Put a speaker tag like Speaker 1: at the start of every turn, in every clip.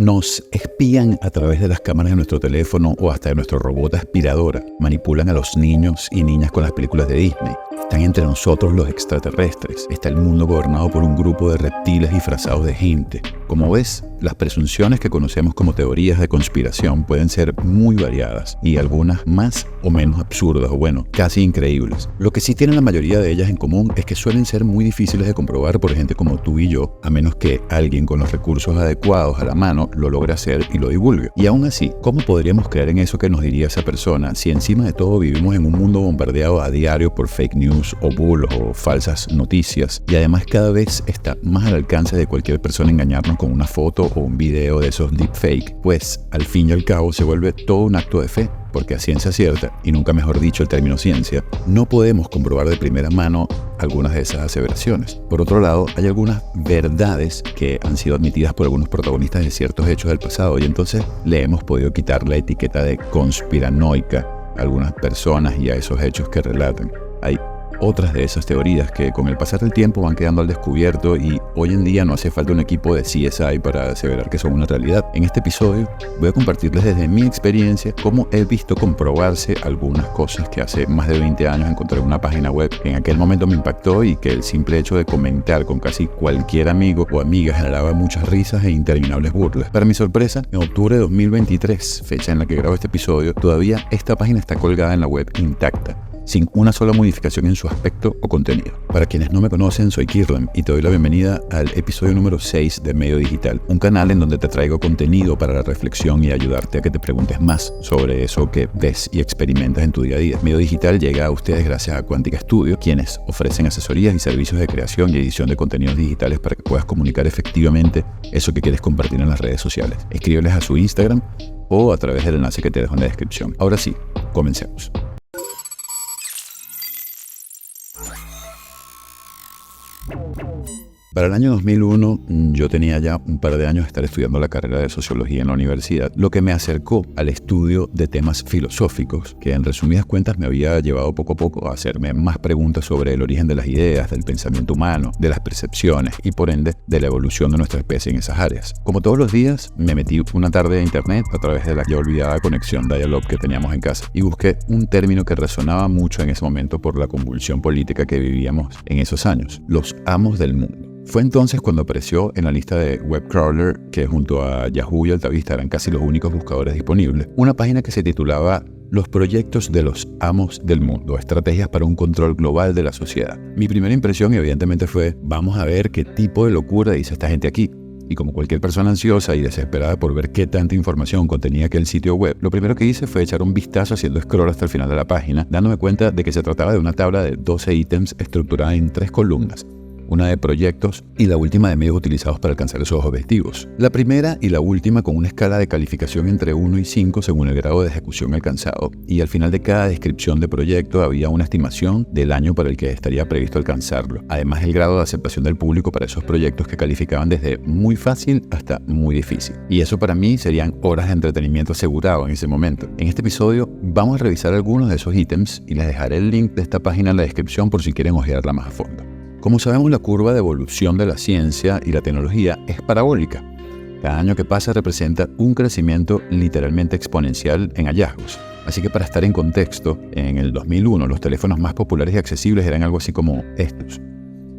Speaker 1: Nos espían a través de las cámaras de nuestro teléfono o hasta de nuestro robot aspiradora. Manipulan a los niños y niñas con las películas de Disney. Están entre nosotros los extraterrestres. Está el mundo gobernado por un grupo de reptiles disfrazados de gente. Como ves, las presunciones que conocemos como teorías de conspiración pueden ser muy variadas y algunas más o menos absurdas o bueno, casi increíbles. Lo que sí tienen la mayoría de ellas en común es que suelen ser muy difíciles de comprobar por gente como tú y yo, a menos que alguien con los recursos adecuados a la mano lo logre hacer y lo divulgue. Y aún así, ¿cómo podríamos creer en eso que nos diría esa persona si encima de todo vivimos en un mundo bombardeado a diario por fake news o bulos o falsas noticias y además cada vez está más al alcance de cualquier persona engañarnos con una foto o un video de esos deepfake? Pues al fin y al cabo se vuelve todo un acto de fe, porque a ciencia cierta, y nunca mejor dicho el término ciencia, no podemos comprobar de primera mano algunas de esas aseveraciones. Por otro lado, hay algunas verdades que han sido admitidas por algunos protagonistas de ciertos hechos del pasado y entonces le hemos podido quitar la etiqueta de conspiranoica a algunas personas y a esos hechos que relatan. Hay otras de esas teorías que con el pasar del tiempo van quedando al descubierto y hoy en día no hace falta un equipo de CSI para aseverar que son una realidad. En este episodio voy a compartirles desde mi experiencia cómo he visto comprobarse algunas cosas que hace más de 20 años encontré en una página web que en aquel momento me impactó y que el simple hecho de comentar con casi cualquier amigo o amiga generaba muchas risas e interminables burlas. Para mi sorpresa, en octubre de 2023, fecha en la que grabo este episodio, todavía esta página está colgada en la web intacta, sin una sola modificación en su aspecto o contenido. Para quienes no me conocen, soy Kirlan y te doy la bienvenida al episodio número 6 de Medio Digital, un canal en donde te traigo contenido para la reflexión y ayudarte a que te preguntes más sobre eso que ves y experimentas en tu día a día. Medio Digital llega a ustedes gracias a Cuántica Studio, quienes ofrecen asesorías y servicios de creación y edición de contenidos digitales para que puedas comunicar efectivamente eso que quieres compartir en las redes sociales. Escríbeles a su Instagram o a través del enlace que te dejo en la descripción. Ahora sí, comencemos. Para el año 2001, yo tenía ya un par de años de estar estudiando la carrera de Sociología en la universidad, lo que me acercó al estudio de temas filosóficos, que en resumidas cuentas me había llevado poco a poco a hacerme más preguntas sobre el origen de las ideas, del pensamiento humano, de las percepciones y por ende de la evolución de nuestra especie en esas áreas. Como todos los días, me metí una tarde a internet a través de la ya olvidada conexión Dial-Up que teníamos en casa y busqué un término que resonaba mucho en ese momento por la convulsión política que vivíamos en esos años: los amos del mundo. Fue entonces cuando apareció en la lista de Webcrawler, que junto a Yahoo y Altavista eran casi los únicos buscadores disponibles, una página que se titulaba Los proyectos de los amos del mundo, estrategias para un control global de la sociedad. Mi primera impresión evidentemente fue, vamos a ver qué tipo de locura dice esta gente aquí. Y como cualquier persona ansiosa y desesperada por ver qué tanta información contenía aquel sitio web, lo primero que hice fue echar un vistazo haciendo scroll hasta el final de la página, dándome cuenta de que se trataba de una tabla de 12 ítems estructurada en 3 columnas. Una de proyectos y la última de medios utilizados para alcanzar esos objetivos. La primera y la última con una escala de calificación entre 1 y 5 según el grado de ejecución alcanzado, y al final de cada descripción de proyecto había una estimación del año para el que estaría previsto alcanzarlo. Además, el grado de aceptación del público para esos proyectos que calificaban desde muy fácil hasta muy difícil. Y eso para mí serían horas de entretenimiento asegurado en ese momento. En este episodio vamos a revisar algunos de esos ítems y les dejaré el link de esta página en la descripción por si quieren ojearla más a fondo. Como sabemos, la curva de evolución de la ciencia y la tecnología es parabólica. Cada año que pasa representa un crecimiento literalmente exponencial en hallazgos. Así que para estar en contexto, en el 2001 los teléfonos más populares y accesibles eran algo así como estos.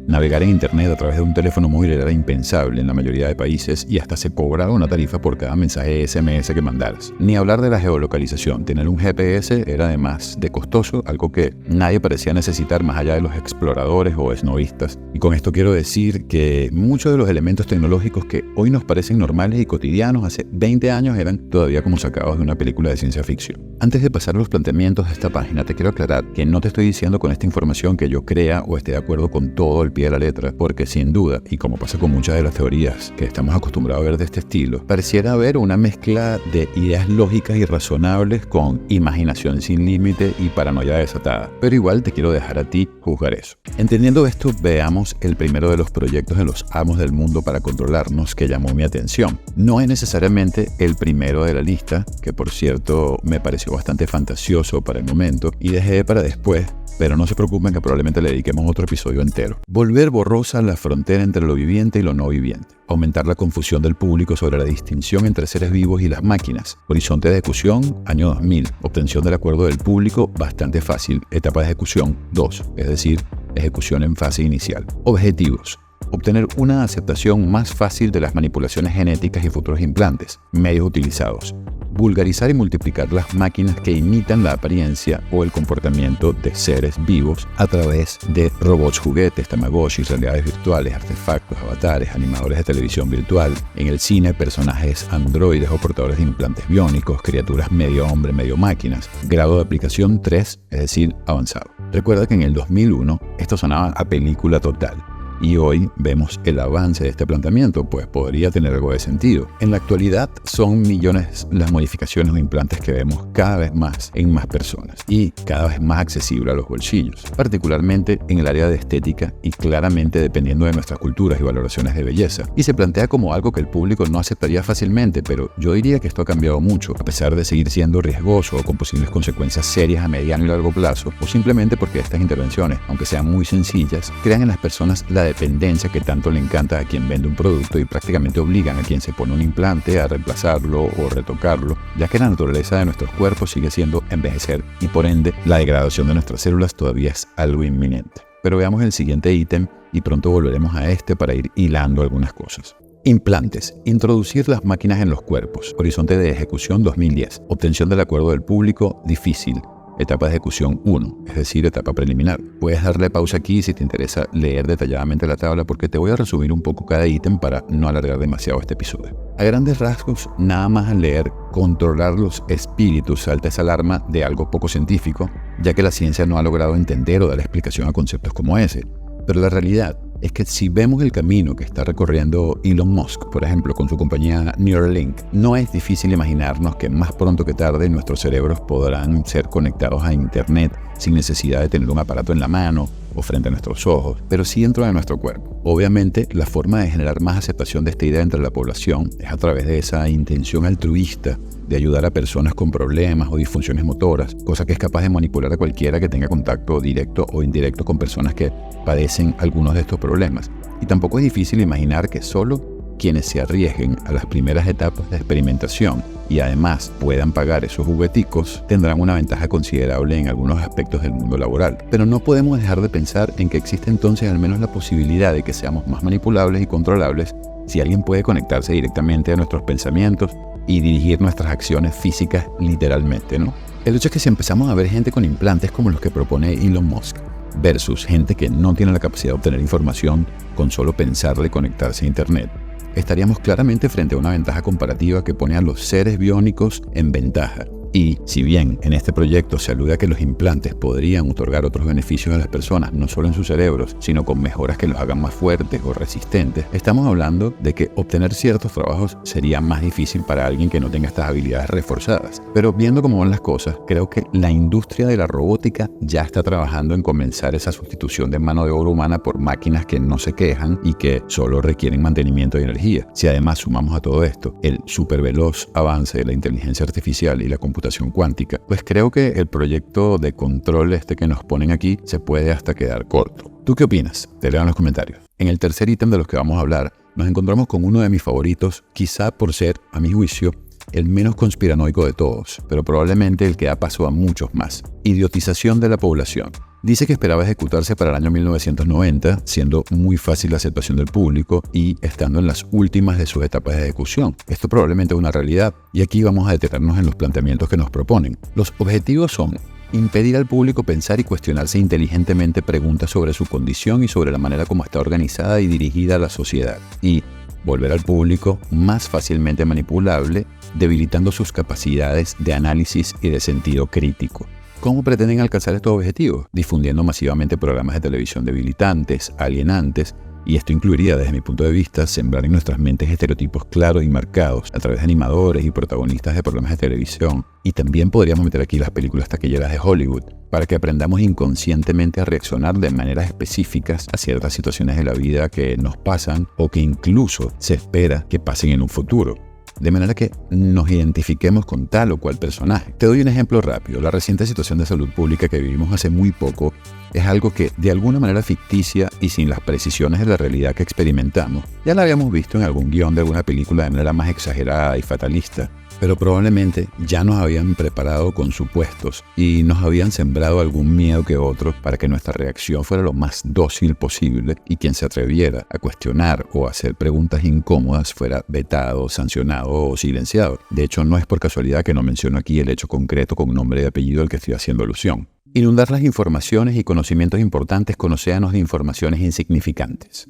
Speaker 1: Navegar en internet a través de un teléfono móvil era impensable en la mayoría de países y hasta se cobraba una tarifa por cada mensaje SMS que mandaras. Ni hablar de la geolocalización. Tener un GPS era además de costoso, algo que nadie parecía necesitar más allá de los exploradores o snobistas. Y con esto quiero decir que muchos de los elementos tecnológicos que hoy nos parecen normales y cotidianos hace 20 años eran todavía como sacados de una película de ciencia ficción. Antes de pasar a los planteamientos de esta página, te quiero aclarar que no te estoy diciendo con esta información que yo crea o esté de acuerdo con todo el pie de la letra, porque sin duda, y como pasa con muchas de las teorías que estamos acostumbrados a ver de este estilo, pareciera haber una mezcla de ideas lógicas y razonables con imaginación sin límite y paranoia desatada. Pero igual te quiero dejar a ti juzgar eso. Entendiendo esto, veamos el primero de los proyectos de los amos del mundo para controlarnos que llamó mi atención. No es necesariamente el primero de la lista, que por cierto me pareció bastante fantasioso para el momento, y dejé para después pero no se preocupen que probablemente le dediquemos otro episodio entero. Volver borrosa la frontera entre lo viviente y lo no viviente. Aumentar la confusión del público sobre la distinción entre seres vivos y las máquinas. Horizonte de ejecución, año 2000. Obtención del acuerdo del público, bastante fácil. Etapa de ejecución, 2, es decir, ejecución en fase inicial. Objetivos. Obtener una aceptación más fácil de las manipulaciones genéticas y futuros implantes. Medios utilizados. Vulgarizar y multiplicar las máquinas que imitan la apariencia o el comportamiento de seres vivos a través de robots juguetes, tamagotchis, realidades virtuales, artefactos, avatares, animadores de televisión virtual, en el cine personajes androides o portadores de implantes biónicos, criaturas medio hombre, medio máquinas. Grado de aplicación 3, es decir, avanzado. Recuerda que en el 2001 esto sonaba a película total. Y hoy vemos el avance de este planteamiento, pues podría tener algo de sentido. En la actualidad son millones las modificaciones o implantes que vemos cada vez más en más personas y cada vez más accesible a los bolsillos, particularmente en el área de estética y claramente dependiendo de nuestras culturas y valoraciones de belleza. Y se plantea como algo que el público no aceptaría fácilmente, pero yo diría que esto ha cambiado mucho, a pesar de seguir siendo riesgoso o con posibles consecuencias serias a mediano y largo plazo, o simplemente porque estas intervenciones, aunque sean muy sencillas, crean en las personas la dependencia que tanto le encanta a quien vende un producto y prácticamente obligan a quien se pone un implante a reemplazarlo o retocarlo, ya que la naturaleza de nuestros cuerpos sigue siendo envejecer y por ende la degradación de nuestras células todavía es algo inminente. Pero veamos el siguiente ítem y pronto volveremos a este para ir hilando algunas cosas. Implantes. Introducir las máquinas en los cuerpos. Horizonte de ejecución 2010. Obtención del acuerdo del público difícil. Etapa de ejecución 1, es decir, etapa preliminar. Puedes darle pausa aquí si te interesa leer detalladamente la tabla porque te voy a resumir un poco cada ítem para no alargar demasiado este episodio. A grandes rasgos, nada más al leer controlar los espíritus salta esa alarma de algo poco científico, ya que la ciencia no ha logrado entender o dar explicación a conceptos como ese. Pero la realidad es que si vemos el camino que está recorriendo Elon Musk, por ejemplo, con su compañía Neuralink, no es difícil imaginarnos que más pronto que tarde nuestros cerebros podrán ser conectados a Internet sin necesidad de tener un aparato en la mano o frente a nuestros ojos, pero sí dentro de nuestro cuerpo. Obviamente, la forma de generar más aceptación de esta idea entre la población es a través de esa intención altruista de ayudar a personas con problemas o disfunciones motoras, cosa que es capaz de manipular a cualquiera que tenga contacto directo o indirecto con personas que padecen algunos de estos problemas. Y tampoco es difícil imaginar que solo quienes se arriesguen a las primeras etapas de experimentación y además puedan pagar esos jugueticos tendrán una ventaja considerable en algunos aspectos del mundo laboral. Pero no podemos dejar de pensar en que existe entonces al menos la posibilidad de que seamos más manipulables y controlables si alguien puede conectarse directamente a nuestros pensamientos y dirigir nuestras acciones físicas literalmente, ¿no? El hecho es que si empezamos a ver gente con implantes como los que propone Elon Musk versus gente que no tiene la capacidad de obtener información con solo pensar de conectarse a Internet, estaríamos claramente frente a una ventaja comparativa que pone a los seres biónicos en ventaja. Y, si bien en este proyecto se alude a que los implantes podrían otorgar otros beneficios a las personas, no solo en sus cerebros, sino con mejoras que los hagan más fuertes o resistentes, estamos hablando de que obtener ciertos trabajos sería más difícil para alguien que no tenga estas habilidades reforzadas. Pero viendo cómo van las cosas, creo que la industria de la robótica ya está trabajando en comenzar esa sustitución de mano de obra humana por máquinas que no se quejan y que solo requieren mantenimiento y energía. Si además sumamos a todo esto el superveloz avance de la inteligencia artificial y la computación cuántica, pues creo que el proyecto de control que nos ponen aquí se puede hasta quedar corto. ¿Tú qué opinas? Te leo en los comentarios. En el tercer ítem de los que vamos a hablar, nos encontramos con uno de mis favoritos, quizá por ser, a mi juicio, el menos conspiranoico de todos, pero probablemente el que da paso a muchos más. Idiotización de la población. Dice que esperaba ejecutarse para el año 1990, siendo muy fácil la aceptación del público y estando en las últimas de sus etapas de ejecución. Esto probablemente es una realidad, y aquí vamos a detenernos en los planteamientos que nos proponen. Los objetivos son impedir al público pensar y cuestionarse inteligentemente preguntas sobre su condición y sobre la manera como está organizada y dirigida la sociedad, y volver al público más fácilmente manipulable, debilitando sus capacidades de análisis y de sentido crítico. ¿Cómo pretenden alcanzar estos objetivos? Difundiendo masivamente programas de televisión debilitantes, alienantes, y esto incluiría, desde mi punto de vista, sembrar en nuestras mentes estereotipos claros y marcados a través de animadores y protagonistas de programas de televisión. Y también podríamos meter aquí las películas taquilleras de Hollywood, para que aprendamos inconscientemente a reaccionar de maneras específicas a ciertas situaciones de la vida que nos pasan o que incluso se espera que pasen en un futuro. de manera que nos identifiquemos con tal o cual personaje. Te doy un ejemplo rápido. La reciente situación de salud pública que vivimos hace muy poco es algo que, de alguna manera ficticia y sin las precisiones de la realidad que experimentamos, ya la habíamos visto en algún guión de alguna película de manera más exagerada y fatalista, pero probablemente ya nos habían preparado con supuestos y nos habían sembrado algún miedo que otro para que nuestra reacción fuera lo más dócil posible y quien se atreviera a cuestionar o a hacer preguntas incómodas fuera vetado, sancionado o silenciado. De hecho, no es por casualidad que no menciono aquí el hecho concreto con nombre y apellido al que estoy haciendo alusión. Inundar las informaciones y conocimientos importantes con océanos de informaciones insignificantes.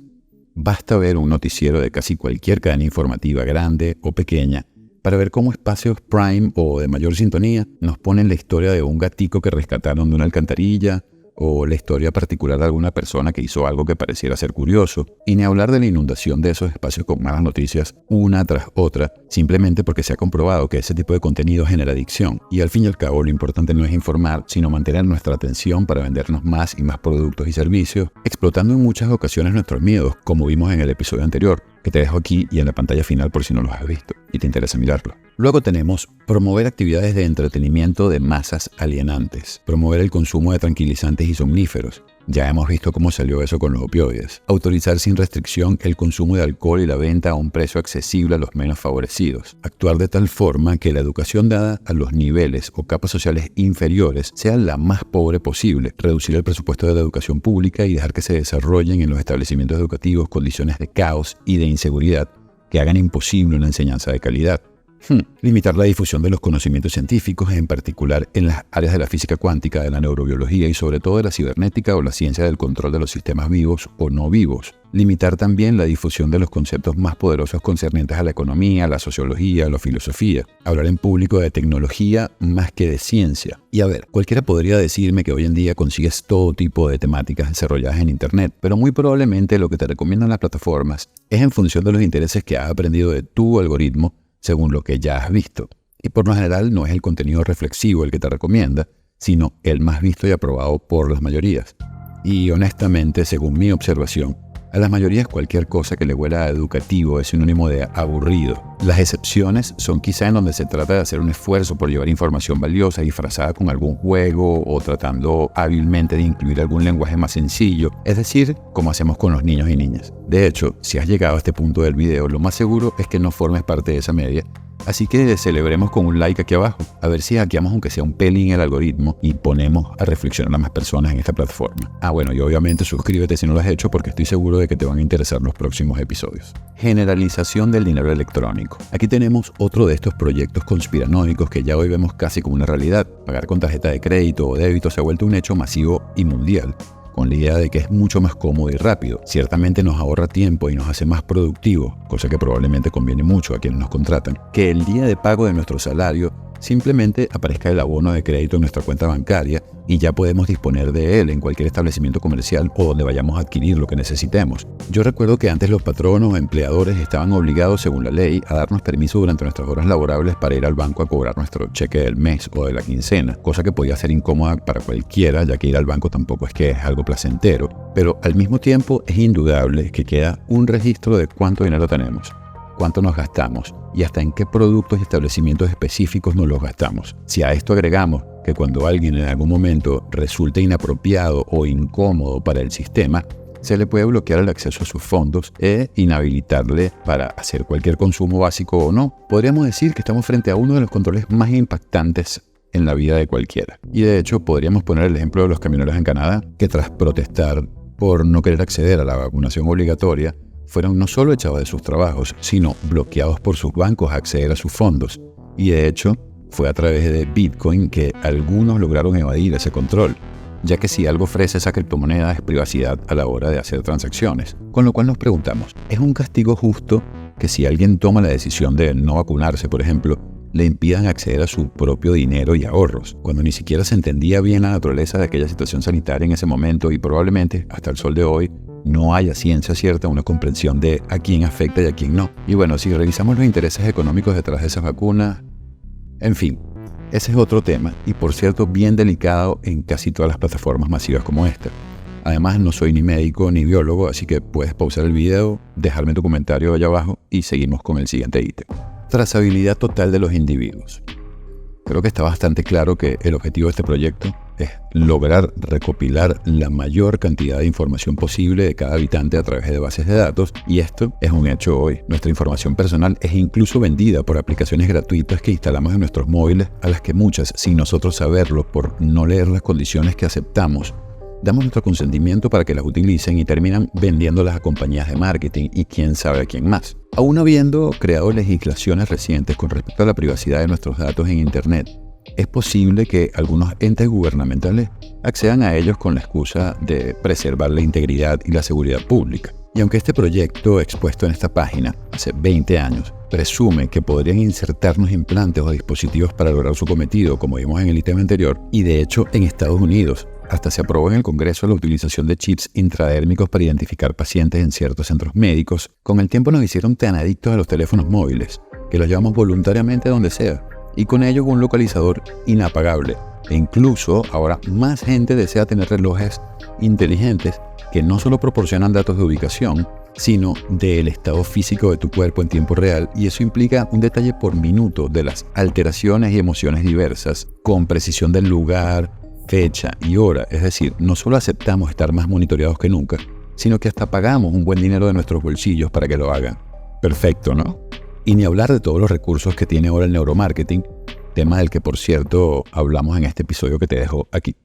Speaker 1: Basta ver un noticiero de casi cualquier cadena informativa grande o pequeña para ver cómo espacios prime o de mayor sintonía nos ponen la historia de un gatico que rescataron de una alcantarilla o la historia particular de alguna persona que hizo algo que pareciera ser curioso, y ni hablar de la inundación de esos espacios con malas noticias una tras otra, simplemente porque se ha comprobado que ese tipo de contenido genera adicción. Y al fin y al cabo lo importante no es informar, sino mantener nuestra atención para vendernos más y más productos y servicios, explotando en muchas ocasiones nuestros miedos, como vimos en el episodio anterior, que te dejo aquí y en la pantalla final por si no los has visto y te interesa mirarlo. Luego tenemos promover actividades de entretenimiento de masas alienantes, promover el consumo de tranquilizantes y somníferos. Ya hemos visto cómo salió eso con los opioides. Autorizar sin restricción el consumo de alcohol y la venta a un precio accesible a los menos favorecidos. Actuar de tal forma que la educación dada a los niveles o capas sociales inferiores sea la más pobre posible. Reducir el presupuesto de la educación pública y dejar que se desarrollen en los establecimientos educativos condiciones de caos y de inseguridad que hagan imposible una enseñanza de calidad. Limitar la difusión de los conocimientos científicos, en particular en las áreas de la física cuántica, de la neurobiología y sobre todo de la cibernética o la ciencia del control de los sistemas vivos o no vivos. Limitar también la difusión de los conceptos más poderosos concernientes a la economía, la sociología, la filosofía. Hablar en público de tecnología más que de ciencia. Y a ver, cualquiera podría decirme que hoy en día consigues todo tipo de temáticas desarrolladas en Internet, pero muy probablemente lo que te recomiendan las plataformas es en función de los intereses que has aprendido de tu algoritmo según lo que ya has visto. Y por lo general no es el contenido reflexivo el que te recomienda, sino el más visto y aprobado por las mayorías. Y honestamente, según mi observación, a las mayorías cualquier cosa que le huela a educativo es sinónimo de aburrido. Las excepciones son quizá en donde se trata de hacer un esfuerzo por llevar información valiosa disfrazada con algún juego o tratando hábilmente de incluir algún lenguaje más sencillo, es decir, como hacemos con los niños y niñas. De hecho, si has llegado a este punto del video, lo más seguro es que no formes parte de esa media. Así que celebremos con un like aquí abajo, a ver si hackeamos aunque sea un pelín el algoritmo y ponemos a reflexionar a más personas en esta plataforma. Bueno, y obviamente suscríbete si no lo has hecho porque estoy seguro de que te van a interesar los próximos episodios. Generalización del dinero electrónico. Aquí tenemos otro de estos proyectos conspiranoicos que ya hoy vemos casi como una realidad. Pagar con tarjeta de crédito o débito se ha vuelto un hecho masivo y mundial, con la idea de que es mucho más cómodo y rápido. Ciertamente nos ahorra tiempo y nos hace más productivos, cosa que probablemente conviene mucho a quienes nos contratan. Que el día de pago de nuestro salario simplemente aparezca el abono de crédito en nuestra cuenta bancaria y ya podemos disponer de él en cualquier establecimiento comercial o donde vayamos a adquirir lo que necesitemos. Yo recuerdo que antes los patronos o empleadores estaban obligados, según la ley, a darnos permiso durante nuestras horas laborables para ir al banco a cobrar nuestro cheque del mes o de la quincena, cosa que podía ser incómoda para cualquiera, ya que ir al banco tampoco es que es algo placentero, pero al mismo tiempo es indudable que queda un registro de cuánto dinero tenemos, cuánto nos gastamos y hasta en qué productos y establecimientos específicos nos los gastamos. Si a esto agregamos que cuando alguien en algún momento resulte inapropiado o incómodo para el sistema, se le puede bloquear el acceso a sus fondos e inhabilitarle para hacer cualquier consumo básico o no. Podríamos decir que estamos frente a uno de los controles más impactantes en la vida de cualquiera. Y de hecho podríamos poner el ejemplo de los camioneros en Canadá, que tras protestar por no querer acceder a la vacunación obligatoria, fueron no solo echados de sus trabajos, sino bloqueados por sus bancos a acceder a sus fondos. Y de hecho, fue a través de Bitcoin que algunos lograron evadir ese control, ya que si algo ofrece esa criptomoneda es privacidad a la hora de hacer transacciones. Con lo cual nos preguntamos, ¿es un castigo justo que si alguien toma la decisión de no vacunarse, por ejemplo, le impidan acceder a su propio dinero y ahorros, cuando ni siquiera se entendía bien la naturaleza de aquella situación sanitaria en ese momento y probablemente, hasta el sol de hoy, no haya ciencia cierta una comprensión de a quién afecta y a quién no? Y bueno, si revisamos los intereses económicos detrás de esas vacunas, en fin, ese es otro tema y por cierto bien delicado en casi todas las plataformas masivas como esta. Además no soy ni médico ni biólogo, así que puedes pausar el video, dejarme tu comentario allá abajo y seguimos con el siguiente ítem. Trazabilidad total de los individuos. Creo que está bastante claro que el objetivo de este proyecto es lograr recopilar la mayor cantidad de información posible de cada habitante a través de bases de datos, y esto es un hecho hoy. Nuestra información personal es incluso vendida por aplicaciones gratuitas que instalamos en nuestros móviles, a las que muchas, sin nosotros saberlo, por no leer las condiciones que aceptamos, damos nuestro consentimiento para que las utilicen y terminan vendiéndolas a compañías de marketing y quién sabe a quién más. Aún habiendo creado legislaciones recientes con respecto a la privacidad de nuestros datos en Internet, es posible que algunos entes gubernamentales accedan a ellos con la excusa de preservar la integridad y la seguridad pública. Y aunque este proyecto expuesto en esta página hace 20 años presume que podrían insertarnos implantes o dispositivos para lograr su cometido, como vimos en el ítem anterior, y de hecho en Estados Unidos hasta se aprobó en el Congreso la utilización de chips intradérmicos para identificar pacientes en ciertos centros médicos, con el tiempo nos hicieron tan adictos a los teléfonos móviles que los llevamos voluntariamente a donde sea, y con ello un localizador inapagable. E incluso ahora más gente desea tener relojes inteligentes que no solo proporcionan datos de ubicación, sino del estado físico de tu cuerpo en tiempo real, y eso implica un detalle por minuto de las alteraciones y emociones diversas, con precisión del lugar, fecha y hora. Es decir, no solo aceptamos estar más monitoreados que nunca, sino que hasta pagamos un buen dinero de nuestros bolsillos para que lo hagan. Perfecto, ¿no? Y ni hablar de todos los recursos que tiene ahora el neuromarketing, tema del que, por cierto, hablamos en este episodio que te dejo aquí.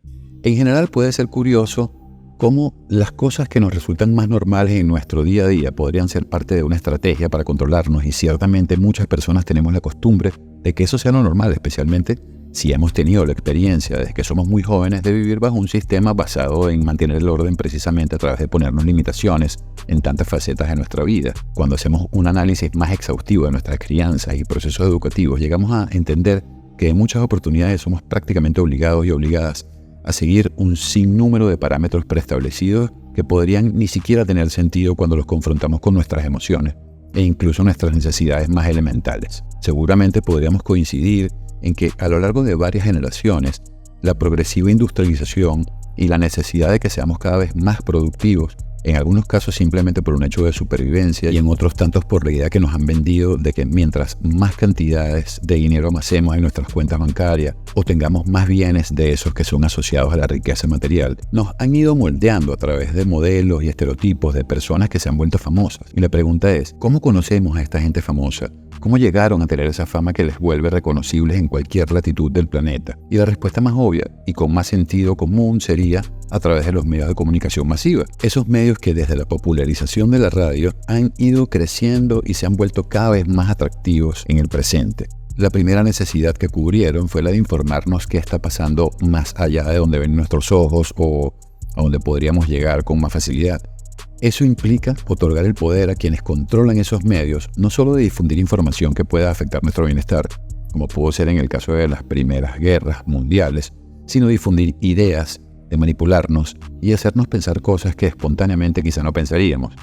Speaker 1: En general puede ser curioso cómo las cosas que nos resultan más normales en nuestro día a día podrían ser parte de una estrategia para controlarnos, y ciertamente muchas personas tenemos la costumbre de que eso sea lo normal, especialmente si hemos tenido la experiencia desde que somos muy jóvenes de vivir bajo un sistema basado en mantener el orden precisamente a través de ponernos limitaciones en tantas facetas de nuestra vida. Cuando hacemos un análisis más exhaustivo de nuestras crianzas y procesos educativos, llegamos a entender que en muchas oportunidades somos prácticamente obligados y obligadas a seguir un sinnúmero de parámetros preestablecidos que podrían ni siquiera tener sentido cuando los confrontamos con nuestras emociones e incluso nuestras necesidades más elementales. Seguramente podríamos coincidir en que a lo largo de varias generaciones, la progresiva industrialización y la necesidad de que seamos cada vez más productivos, en algunos casos simplemente por un hecho de supervivencia y en otros tantos por la idea que nos han vendido de que mientras más cantidades de dinero amasemos en nuestras cuentas bancarias o tengamos más bienes de esos que son asociados a la riqueza material, nos han ido moldeando a través de modelos y estereotipos de personas que se han vuelto famosas. Y la pregunta es, ¿cómo conocemos a esta gente famosa? ¿Cómo llegaron a tener esa fama que les vuelve reconocibles en cualquier latitud del planeta? Y la respuesta más obvia y con más sentido común sería a través de los medios de comunicación masiva. Esos medios que desde la popularización de la radio han ido creciendo y se han vuelto cada vez más atractivos en el presente. La primera necesidad que cubrieron fue la de informarnos qué está pasando más allá de donde ven nuestros ojos o a donde podríamos llegar con más facilidad. Eso implica otorgar el poder a quienes controlan esos medios, no solo de difundir información que pueda afectar nuestro bienestar, como pudo ser en el caso de las primeras guerras mundiales, sino difundir ideas, de manipularnos y hacernos pensar cosas que espontáneamente quizá no pensaríamos.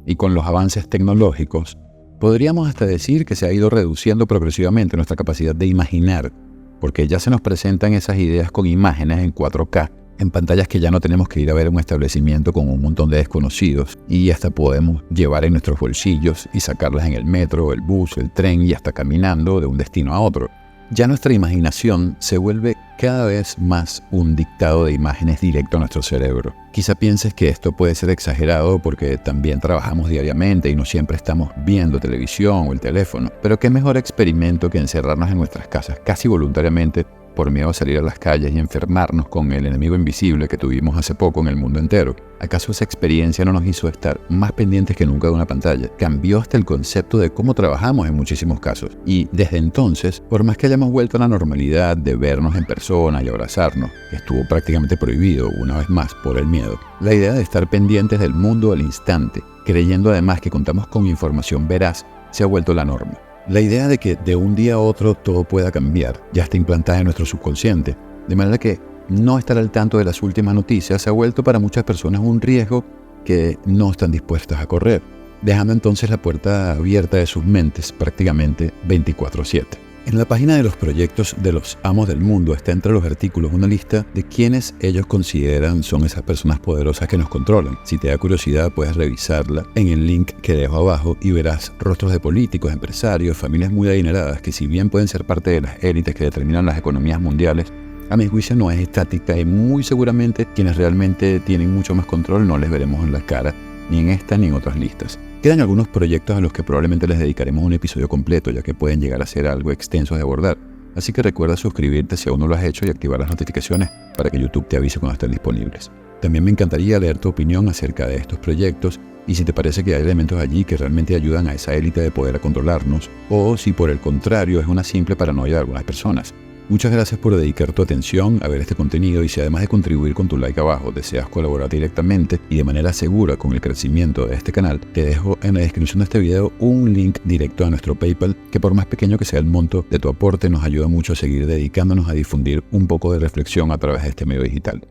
Speaker 1: Y con los avances tecnológicos, podríamos hasta decir que se ha ido reduciendo progresivamente nuestra capacidad de imaginar, porque ya se nos presentan esas ideas con imágenes en 4K, en pantallas que ya no tenemos que ir a ver en un establecimiento con un montón de desconocidos, y hasta podemos llevar en nuestros bolsillos y sacarlas en el metro, el bus, el tren y hasta caminando de un destino a otro. Ya nuestra imaginación se vuelve cada vez más un dictado de imágenes directo a nuestro cerebro. Quizá pienses que esto puede ser exagerado porque también trabajamos diariamente y no siempre estamos viendo televisión o el teléfono, pero qué mejor experimento que encerrarnos en nuestras casas casi voluntariamente por miedo a salir a las calles y enfermarnos con el enemigo invisible que tuvimos hace poco en el mundo entero. ¿Acaso esa experiencia no nos hizo estar más pendientes que nunca de una pantalla? Cambió hasta el concepto de cómo trabajamos en muchísimos casos. Y desde entonces, por más que hayamos vuelto a la normalidad de vernos en persona y abrazarnos, que estuvo prácticamente prohibido una vez más por el miedo, la idea de estar pendientes del mundo al instante, creyendo además que contamos con información veraz, se ha vuelto la norma. La idea de que de un día a otro todo pueda cambiar ya está implantada en nuestro subconsciente, de manera que no estar al tanto de las últimas noticias se ha vuelto para muchas personas un riesgo que no están dispuestas a correr, dejando entonces la puerta abierta de sus mentes prácticamente 24/7. En la página de los proyectos de los amos del mundo está entre los artículos una lista de quienes ellos consideran son esas personas poderosas que nos controlan. Si te da curiosidad puedes revisarla en el link que dejo abajo y verás rostros de políticos, empresarios, familias muy adineradas que si bien pueden ser parte de las élites que determinan las economías mundiales, a mi juicio no es estática y muy seguramente quienes realmente tienen mucho más control no les veremos en la cara ni en esta ni en otras listas. Quedan algunos proyectos a los que probablemente les dedicaremos un episodio completo, ya que pueden llegar a ser algo extensos de abordar. Así que recuerda suscribirte si aún no lo has hecho y activar las notificaciones para que YouTube te avise cuando estén disponibles. También me encantaría leer tu opinión acerca de estos proyectos y si te parece que hay elementos allí que realmente ayudan a esa élite de poder a controlarnos, o si por el contrario es una simple paranoia de algunas personas. Muchas gracias por dedicar tu atención a ver este contenido y si además de contribuir con tu like abajo deseas colaborar directamente y de manera segura con el crecimiento de este canal, te dejo en la descripción de este video un link directo a nuestro PayPal que por más pequeño que sea el monto de tu aporte nos ayuda mucho a seguir dedicándonos a difundir un poco de reflexión a través de este medio digital.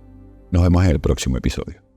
Speaker 1: Nos vemos en el próximo episodio.